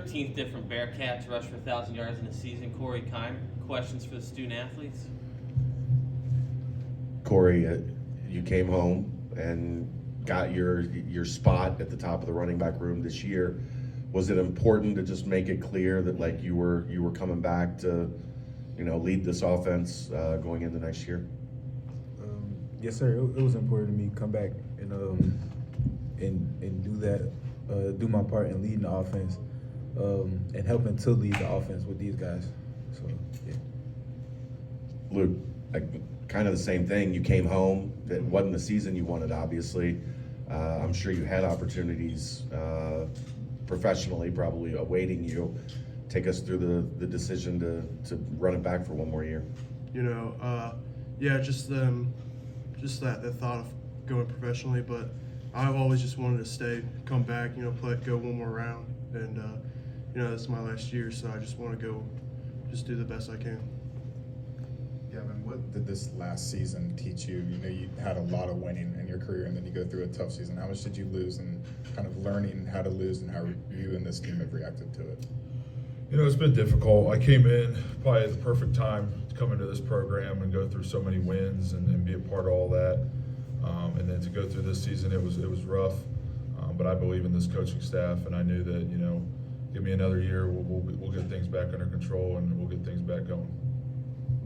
13th different Bearcats rush for 1,000 yards in a season. Corey, Kiner, questions for the student athletes? Corey, you came home and got your spot at the top of the running back room this year. Was it important to just make it clear that like you were coming back to, lead this offense going into next year? Yes, sir. It was important to me to come back and do that, do my part in leading the offense, and helping to lead the offense with these guys. So yeah. Luke, kind of the same thing. You came home. It wasn't the season you wanted, obviously. I'm sure you had opportunities professionally, probably awaiting you. Take us through the decision to run it back for one more year. Just the thought of going professionally, but I've always just wanted to come back, go one more round, and this is my last year, so I just want to go, just do the best I can. Gavin, what did this last season teach you? You had a lot of winning in your career, and then you go through a tough season. How much did you lose, and kind of learning how to lose and how you and this team have reacted to it? It's been difficult. I came in probably at the perfect time to come into this program and go through so many wins and be a part of all that. And then to go through this season, it was rough. But I believe in this coaching staff, and I knew that give me another year, we'll get things back under control and we'll get things back going.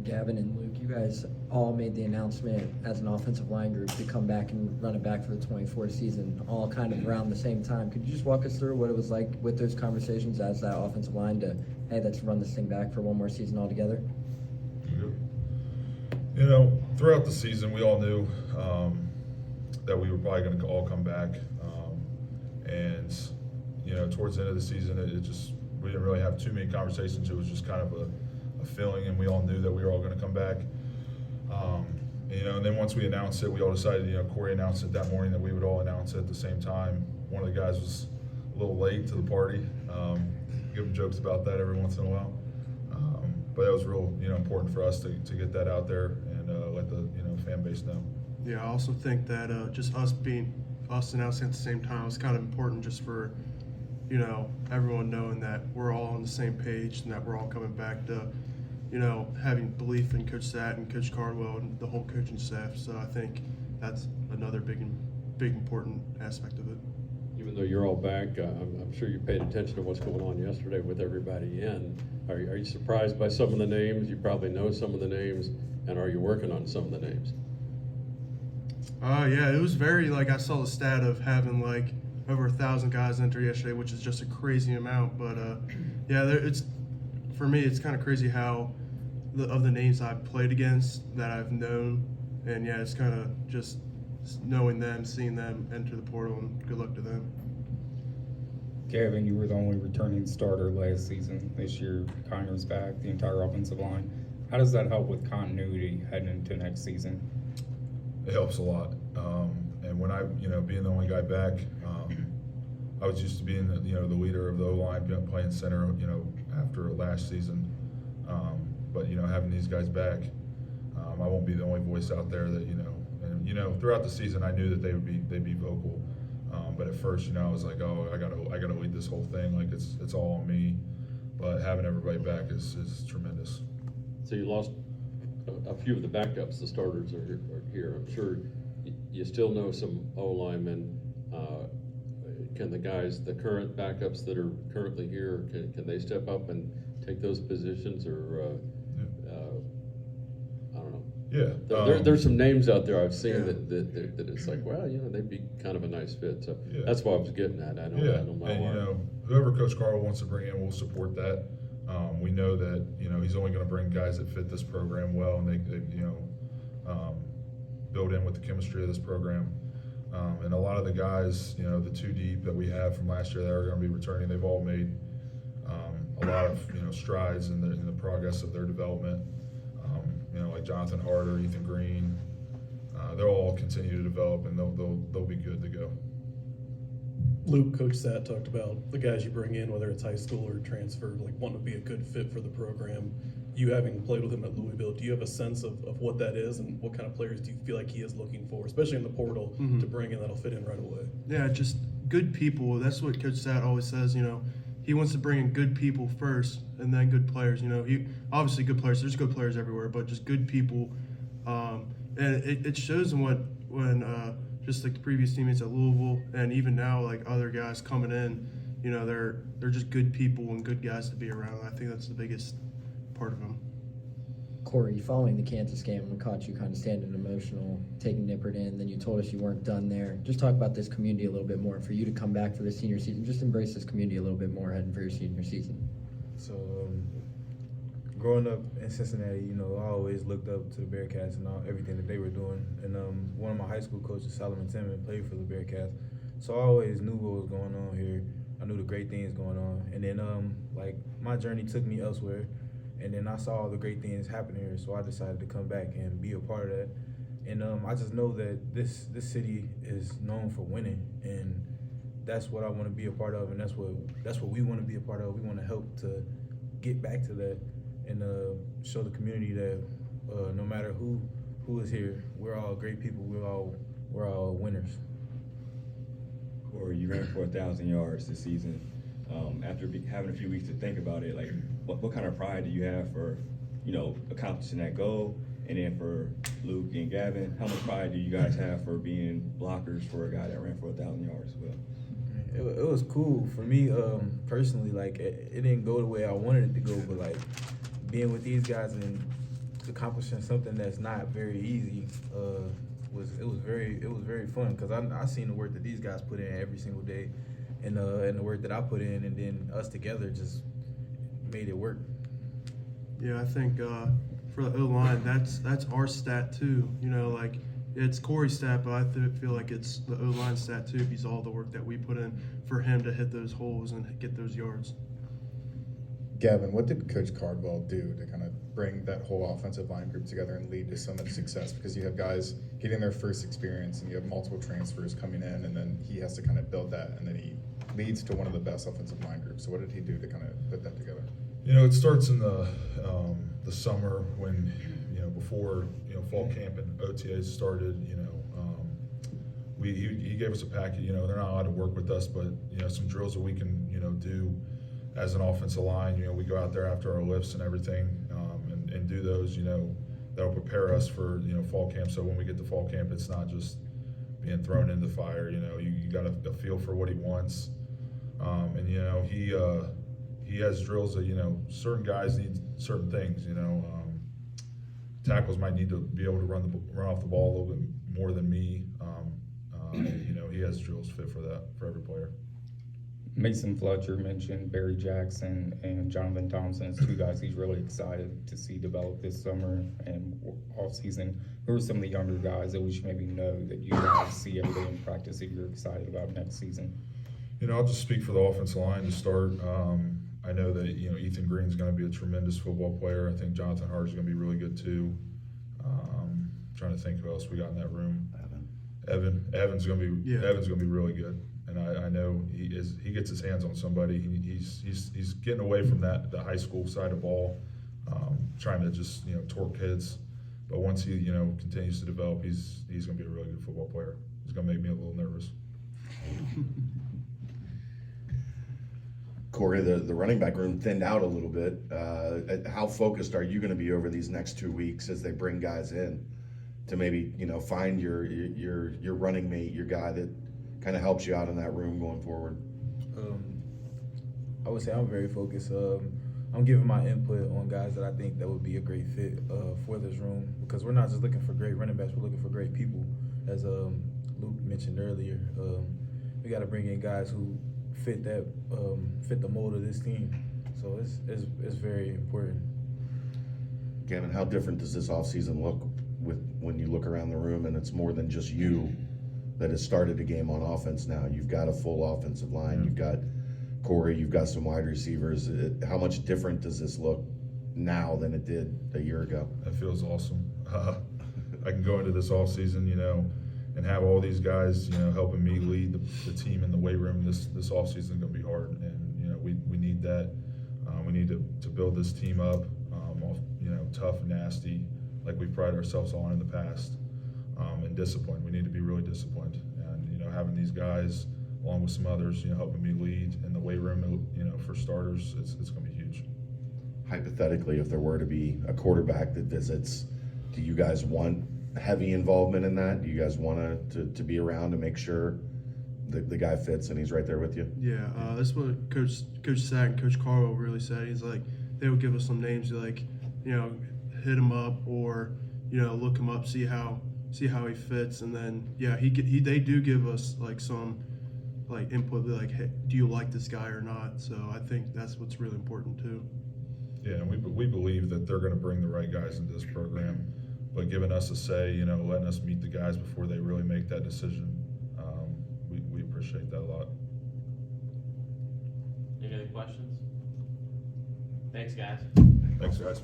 Gavin and Luke, you guys all made the announcement as an offensive line group to come back and run it back for the 24 season, all kind of around the same time. Could you just walk us through what it was like with those conversations as that offensive line to, hey, let's run this thing back for one more season altogether? Throughout the season, we all knew that we were probably going to all come back. Towards the end of the season, we didn't really have too many conversations. It was just kind of a feeling, and we all knew that we were all going to come back. And then once we announced it, we all decided, Corey announced it that morning that we would all announce it at the same time. One of the guys was a little late to the party. Give him jokes about that every once in a while. But it was real, important for us to get that out there and let the, fan base know. Yeah, I also think that just us announcing at the same time was kind of important just for, everyone knowing that we're all on the same page and that we're all coming back to, having belief in Coach Satt and Coach Cardwell and the whole coaching staff. So I think that's another big important aspect of it. Even though you're all back, I'm sure you paid attention to what's going on yesterday with everybody in. Are you surprised by some of the names? You probably know some of the names, and are you working on some of the names? Yeah, it was very, I saw the stat of having over 1,000 guys enter yesterday, which is just a crazy amount. But for me, it's kind of crazy how of the names I've played against that I've known, and yeah, it's kind of just knowing them, seeing them enter the portal, and good luck to them. Gavin, you were the only returning starter last season. This year, Kiner's back, the entire offensive line. How does that help with continuity heading into next season? It helps a lot. And when I, being the only guy back, I was used to being the leader of the O-line, playing center, after last season. But having these guys back, I won't be the only voice out there that and throughout the season I knew that they'd be vocal. But at first, I was like, oh, I gotta lead this whole thing. It's all on me. But having everybody back is tremendous. So you lost a few of the backups. The starters are here. I'm sure you still know some O-linemen. Can the guys, the current backups that are currently here, can they step up and take those positions, or I don't know. Yeah, there's some names out there I've seen that it's like, well, they'd be kind of a nice fit. So that's what I was getting at. I don't know. And whoever Coach Carl wants to bring in, we'll support that. We know that he's only going to bring guys that fit this program well, and they build in with the chemistry of this program. And a lot of the guys, the two deep that we have from last year that are going to be returning, they've all made a lot of strides in the progress of their development. Like Jonathan Harder, Ethan Green, they'll all continue to develop, and they'll be good to go. Luke, Coach Satt talked about the guys you bring in, whether it's high school or transfer, want to be a good fit for the program. You having played with him at Louisville, do you have a sense of what that is, and what kind of players do you feel like he is looking for, especially in the portal, to bring in that'll fit in right away? Yeah, just good people. That's what Coach Satt always says, he wants to bring in good people first and then good players. You know, he obviously good players. There's good players everywhere, but just good people. And it shows in when just like the previous teammates at Louisville and even now like other guys coming in. You know, they're just good people and good guys to be around. I think that's the biggest part of them. Corey, following the Kansas game, we caught you kind of standing emotional, taking Nippert in, then you told us you weren't done there. Just talk about this community a little bit more. For you to come back for the senior season, just embrace this community a little bit more heading for your senior season. So, growing up in Cincinnati, you know, I always looked up to the Bearcats and everything that they were doing. And one of my high school coaches, Solomon Timmon, played for the Bearcats. So I always knew what was going on here. I knew the great things going on. And then, like, my journey took me elsewhere. And then I saw all the great things happen here, so I decided to come back and be a part of that. And I just know that this city is known for winning, and that's what I want to be a part of, and that's what we want to be a part of. We want to help to get back to that and show the community that no matter who is here, we're all great people. We're all winners. Corey, you ran for 1,000 yards this season. After having a few weeks to think about it, like what kind of pride do you have for, you know, accomplishing that goal? And then for Luke and Gavin, how much pride do you guys have for being blockers for a guy that ran for 1,000 yards as well? It was cool for me personally. Like it didn't go the way I wanted it to go, but like being with these guys and accomplishing something that's not very easy was very fun because I seen the work that these guys put in every single day. And the work that I put in, and then us together just made it work. Yeah, I think for the O-line, that's our stat too. You know, like it's Corey's stat, but I feel like it's the O-line stat too because all the work that we put in for him to hit those holes and get those yards. Gavin, what did Coach Cardwell do to kind of bring that whole offensive line group together and lead to so much success? Because you have guys getting their first experience and you have multiple transfers coming in, and then he has to kind of build that, and then he leads to one of the best offensive line groups. So what did he do to kind of put that together? You know, it starts in the summer when, you know, before, you know, fall camp and OTAs started, you know, he gave us a packet. You know, they're not allowed to work with us, but, you know, some drills that we can, you know, do as an offensive line. You know, we go out there after our lifts and everything and do those, you know, that'll prepare us for, you know, fall camp. So when we get to fall camp, it's not just being thrown into the fire. You know, you got a feel for what he wants. And, you know, he has drills that, you know, certain guys need certain things, you know. Tackles might need to be able to run off the ball a little bit more than me. You know, he has drills fit for that, for every player. Mason Fletcher mentioned Barry Jackson and Jonathan Thompson as two guys he's really excited to see develop this summer and off season. Who are some of the younger guys that we should maybe know that you guys see every day in practice that you're excited about next season? You know, I'll just speak for the offensive line to start. I know that, you know, Ethan Green's going to be a tremendous football player. I think Jonathan Hart's going to be really good too. Trying to think who else we got in that room. Evan's going to be really good. And I know he gets his hands on somebody. He's getting away from the high school side of ball, trying to just, you know, torque kids. But once he, you know, continues to develop, he's going to be a really good football player. He's going to make me a little nervous. Corey, the running back room thinned out a little bit. How focused are you going to be over these next 2 weeks as they bring guys in to maybe, you know, find your running mate, your guy that kind of helps you out in that room going forward? I would say I'm very focused. I'm giving my input on guys that I think that would be a great fit for this room, because we're not just looking for great running backs, we're looking for great people. As Luke mentioned earlier, we got to bring in guys who fit the mold of this team. So it's very important. Gavin, how different does this offseason look when you look around the room and it's more than just you that has started a game on offense now? You've got a full offensive line. You've got Corey. You've got some wide receivers. How much different does this look now than it did a year ago? That feels awesome. I can go into this offseason, you know, and have all these guys, you know, helping me lead the team in the weight room. This offseason is going to be hard, and, you know, we need that. We need to build this team up, you know, tough and nasty, like we pride ourselves on in the past, and disciplined. We need to be really disciplined, and, you know, having these guys along with some others, helping me lead in the weight room, for starters, it's gonna be huge. Hypothetically, if there were to be a quarterback that visits, do you guys want heavy involvement in that? Do you guys want to be around to make sure the guy fits and he's right there with you? Yeah, that's what Coach Sack and Coach Carwell really said. He's like, they would give us some names, like, hit him up or, look him up, see how he fits, and then they do give us like some like input, like, hey, do you like this guy or not? So I think that's what's really important too. Yeah, and we believe that they're gonna bring the right guys into this program, but giving us a say, letting us meet the guys before they really make that decision, we appreciate that a lot. Any other questions? Thanks, guys. Thanks, guys.